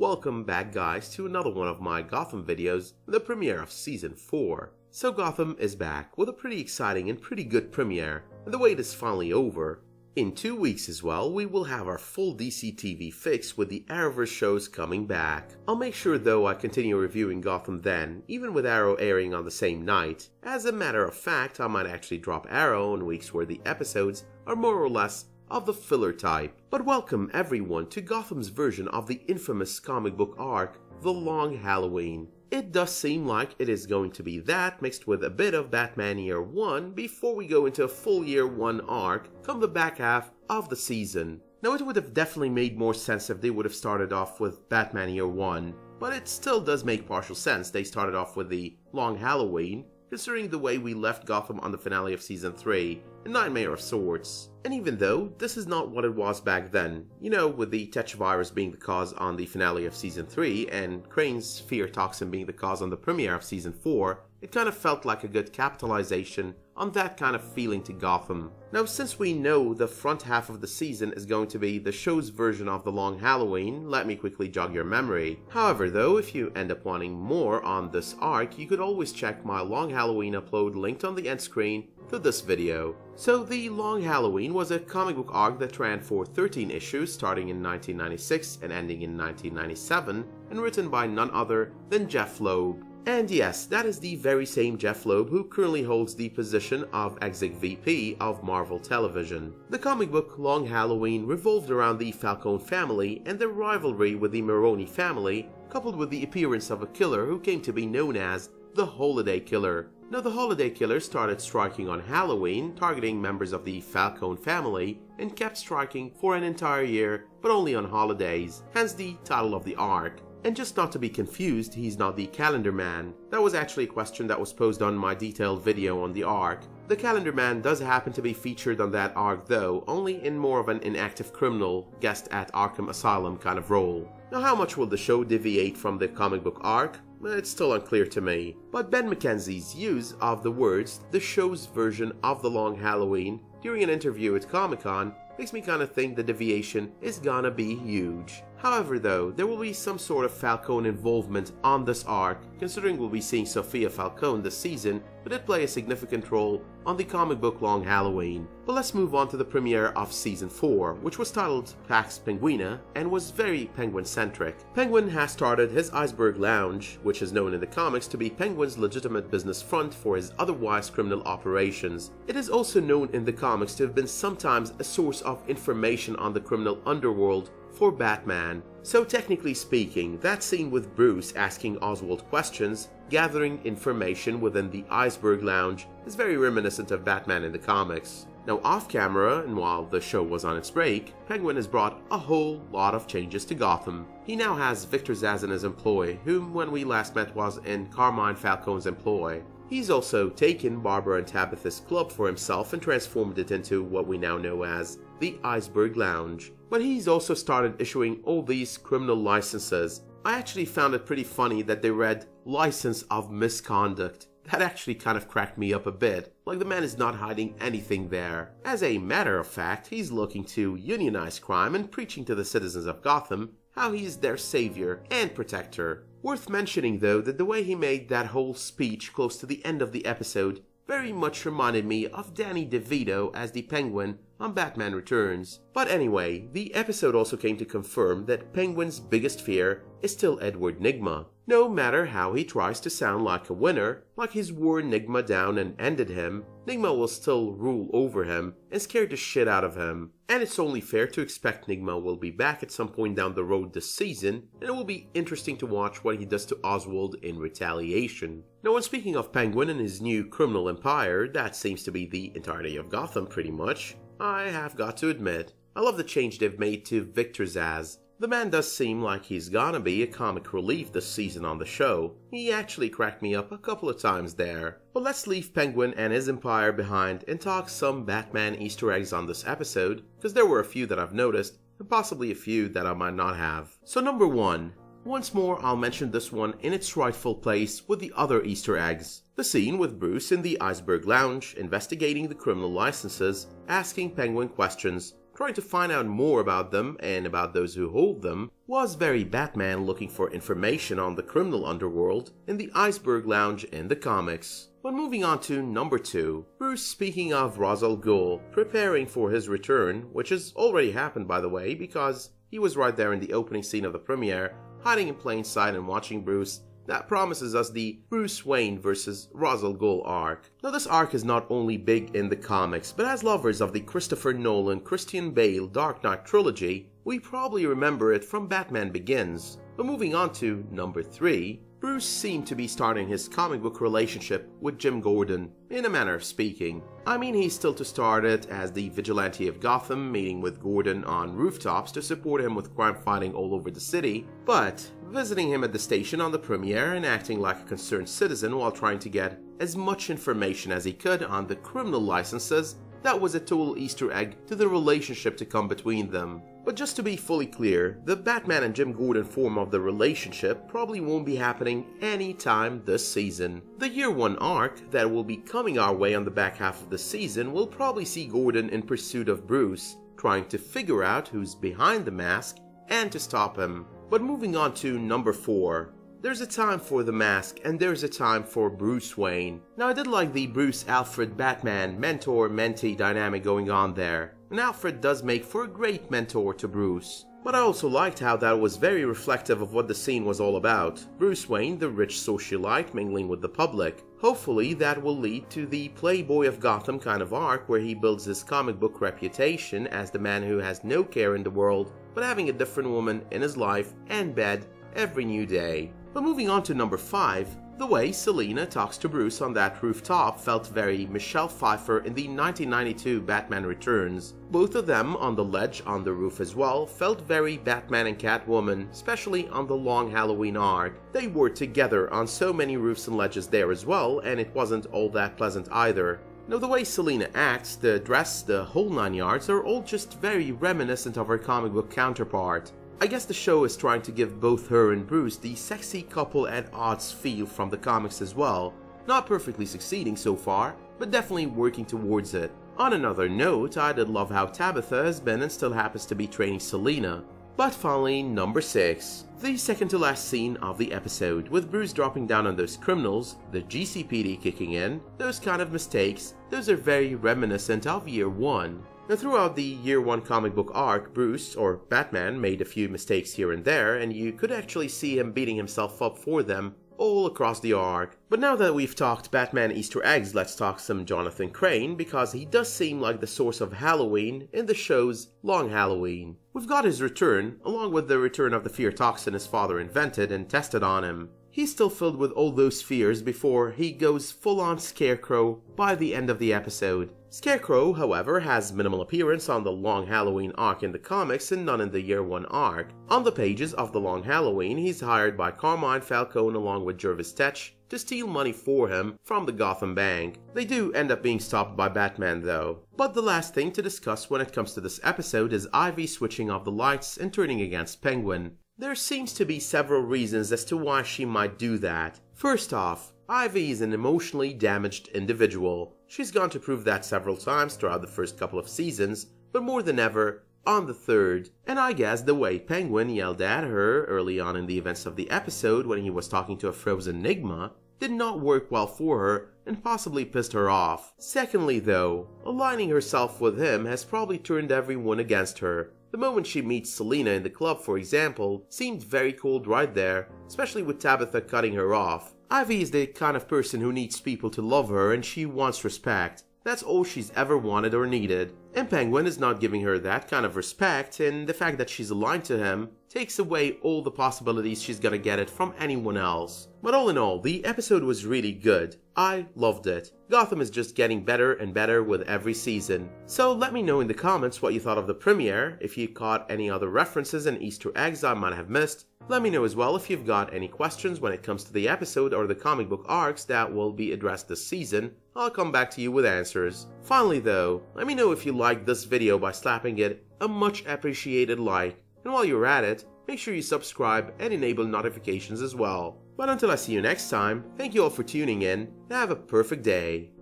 Welcome back guys to another one of my Gotham videos, the premiere of Season 4. So Gotham is back with a pretty exciting and pretty good premiere, and the wait is finally over. In 2 weeks as well, we will have our full DC TV fix with the Arrowverse shows coming back. I'll make sure though I continue reviewing Gotham then, even with Arrow airing on the same night. As a matter of fact, I might actually drop Arrow on weeks where the episodes are more or less of the filler type. But welcome everyone to Gotham's version of the infamous comic book arc, The Long Halloween. It does seem like it is going to be that mixed with a bit of Batman Year 1 before we go into a full Year 1 arc come the back half of the season. Now it would have definitely made more sense if they would have started off with Batman Year 1, but it still does make partial sense they started off with the Long Halloween, considering the way we left Gotham on the finale of Season 3, a nightmare of sorts. And even though this is not what it was back then, you know, with the Tetravirus being the cause on the finale of Season 3 and Crane's fear toxin being the cause on the premiere of Season 4, it kind of felt like a good capitalization on that kind of feeling to Gotham. Now since we know the front half of the season is going to be the show's version of The Long Halloween, let me quickly jog your memory. However though, if you end up wanting more on this arc, you could always check my Long Halloween upload linked on the end screen to this video. So The Long Halloween was a comic book arc that ran for 13 issues starting in 1996 and ending in 1997 and written by none other than Jeff Loeb. And yes, that is the very same Jeff Loeb who currently holds the position of Exec VP of Marvel Television. The comic book Long Halloween revolved around the Falcone family and their rivalry with the Maroni family, coupled with the appearance of a killer who came to be known as the Holiday Killer. Now the Holiday Killer started striking on Halloween, targeting members of the Falcone family, and kept striking for an entire year, but only on holidays, hence the title of the arc. And just not to be confused, he's not the Calendar Man. That was actually a question that was posed on my detailed video on the arc. The Calendar Man does happen to be featured on that arc though, only in more of an inactive criminal, guest at Arkham Asylum kind of role. Now how much will the show deviate from the comic book arc? It's still unclear to me. But Ben McKenzie's use of the words, the show's version of The Long Halloween, during an interview at Comic-Con, makes me kinda think the deviation is gonna be huge. However though, there will be some sort of Falcone involvement on this arc, considering we'll be seeing Sophia Falcone this season, who did play a significant role on the comic book Long Halloween. But let's move on to the premiere of Season 4, which was titled Pax Penguina and was very Penguin-centric. Penguin has started his Iceberg Lounge, which is known in the comics to be Penguin's legitimate business front for his otherwise criminal operations. It is also known in the comics to have been sometimes a source of information on the criminal underworld for Batman. So technically speaking, that scene with Bruce asking Oswald questions, gathering information within the Iceberg Lounge, is very reminiscent of Batman in the comics. Now off camera, and while the show was on its break, Penguin has brought a whole lot of changes to Gotham. He now has Victor Zsasz in his employ, whom when we last met was in Carmine Falcone's employ. He's also taken Barbara and Tabitha's club for himself and transformed it into what we now know as the Iceberg Lounge. But he's also started issuing all these criminal licenses. I actually found it pretty funny that they read License of Misconduct. That actually kind of cracked me up a bit, like the man is not hiding anything there. As a matter of fact, he's looking to unionize crime and preaching to the citizens of Gotham how he's their savior and protector. Worth mentioning though that the way he made that whole speech close to the end of the episode very much reminded me of Danny DeVito as the Penguin on Batman Returns. But anyway, the episode also came to confirm that Penguin's biggest fear is still Edward Nygma. No matter how he tries to sound like a winner, like he's wore Nygma down and ended him, Nygma will still rule over him and scare the shit out of him. And it's only fair to expect Nygma will be back at some point down the road this season, and it will be interesting to watch what he does to Oswald in retaliation. Now when speaking of Penguin and his new criminal empire, that seems to be the entirety of Gotham pretty much, I have got to admit, I love the change they've made to Victor Zsasz. The man does seem like he's gonna be a comic relief this season on the show. He actually cracked me up a couple of times there. But let's leave Penguin and his empire behind and talk some Batman Easter eggs on this episode, because there were a few that I've noticed, and possibly a few that I might not have. So number 1. Once more, I'll mention this one in its rightful place with the other Easter eggs. The scene with Bruce in the Iceberg Lounge, investigating the criminal licenses, asking Penguin questions, trying to find out more about them and about those who hold them, was very Batman looking for information on the criminal underworld in the Iceberg Lounge in the comics. But moving on to number 2, Bruce, speaking of Ra's al Ghul, preparing for his return, which has already happened by the way, because he was right there in the opening scene of the premiere, hiding in plain sight and watching Bruce. That promises us the Bruce Wayne vs. Ra's al Ghul arc. Now this arc is not only big in the comics, but as lovers of the Christopher Nolan, Christian Bale Dark Knight trilogy, we probably remember it from Batman Begins. But moving on to number 3, Bruce seemed to be starting his comic book relationship with Jim Gordon, in a manner of speaking. I mean, he's still to start it as the vigilante of Gotham, meeting with Gordon on rooftops to support him with crime fighting all over the city, but visiting him at the station on the premiere and acting like a concerned citizen while trying to get as much information as he could on the criminal licenses, that was a total Easter egg to the relationship to come between them. But just to be fully clear, the Batman and Jim Gordon form of the relationship probably won't be happening anytime this season. The Year 1 arc that will be coming our way on the back half of the season will probably see Gordon in pursuit of Bruce, trying to figure out who's behind the mask and to stop him. But moving on to number 4. There's a time for the mask and there's a time for Bruce Wayne. Now I did like the Bruce-Alfred Batman mentor-mentee dynamic going on there, and Alfred does make for a great mentor to Bruce. But I also liked how that was very reflective of what the scene was all about. Bruce Wayne, the rich socialite mingling with the public. Hopefully that will lead to the Playboy of Gotham kind of arc where he builds his comic book reputation as the man who has no care in the world, but having a different woman in his life and bed every new day. But moving on to number 5, the way Selina talks to Bruce on that rooftop felt very Michelle Pfeiffer in the 1992 Batman Returns. Both of them on the ledge on the roof as well felt very Batman and Catwoman, especially on the Long Halloween arc. They were together on so many roofs and ledges there as well, and it wasn't all that pleasant either. Now the way Selina acts, the dress, the whole 9 yards are all just very reminiscent of her comic book counterpart. I guess the show is trying to give both her and Bruce the sexy couple at odds feel from the comics as well. Not perfectly succeeding so far, but definitely working towards it. On another note, I did love how Tabitha has been and still happens to be training Selina. But finally, number 6. The second to last scene of the episode, with Bruce dropping down on those criminals, the GCPD kicking in, those kind of mistakes, those are very reminiscent of Year 1. Now throughout the Year 1 comic book arc, Bruce, or Batman, made a few mistakes here and there, and you could actually see him beating himself up for them all across the arc. But now that we've talked Batman Easter eggs, let's talk some Jonathan Crane, because he does seem like the source of Halloween in the show's Long Halloween. We've got his return, along with the return of the fear toxin his father invented and tested on him. He's still filled with all those fears before he goes full-on Scarecrow by the end of the episode. Scarecrow, however, has minimal appearance on the Long Halloween arc in the comics and none in the Year 1 arc. On the pages of the Long Halloween, he's hired by Carmine Falcone along with Jervis Tetch to steal money for him from the Gotham Bank. They do end up being stopped by Batman though. But the last thing to discuss when it comes to this episode is Ivy switching off the lights and turning against Penguin. There seems to be several reasons as to why she might do that. First off, Ivy is an emotionally damaged individual. She's gone to prove that several times throughout the first couple of seasons, but more than ever on the third. And I guess the way Penguin yelled at her early on in the events of the episode when he was talking to a frozen Nigma did not work well for her and possibly pissed her off. Secondly though, aligning herself with him has probably turned everyone against her. The moment she meets Selina in the club, for example, seemed very cold right there, especially with Tabitha cutting her off. Ivy is the kind of person who needs people to love her and she wants respect. That's all she's ever wanted or needed. And Penguin is not giving her that kind of respect, and the fact that she's aligned to him takes away all the possibilities she's gonna get it from anyone else. But all in all, the episode was really good. I loved it. Gotham is just getting better and better with every season. So let me know in the comments what you thought of the premiere, if you caught any other references and Easter eggs I might have missed. Let me know as well if you've got any questions when it comes to the episode or the comic book arcs that will be addressed this season. I'll come back to you with answers. Finally though, let me know if you liked this video by slapping it a much appreciated like. And while you're at it, make sure you subscribe and enable notifications as well. But until I see you next time, thank you all for tuning in and have a perfect day.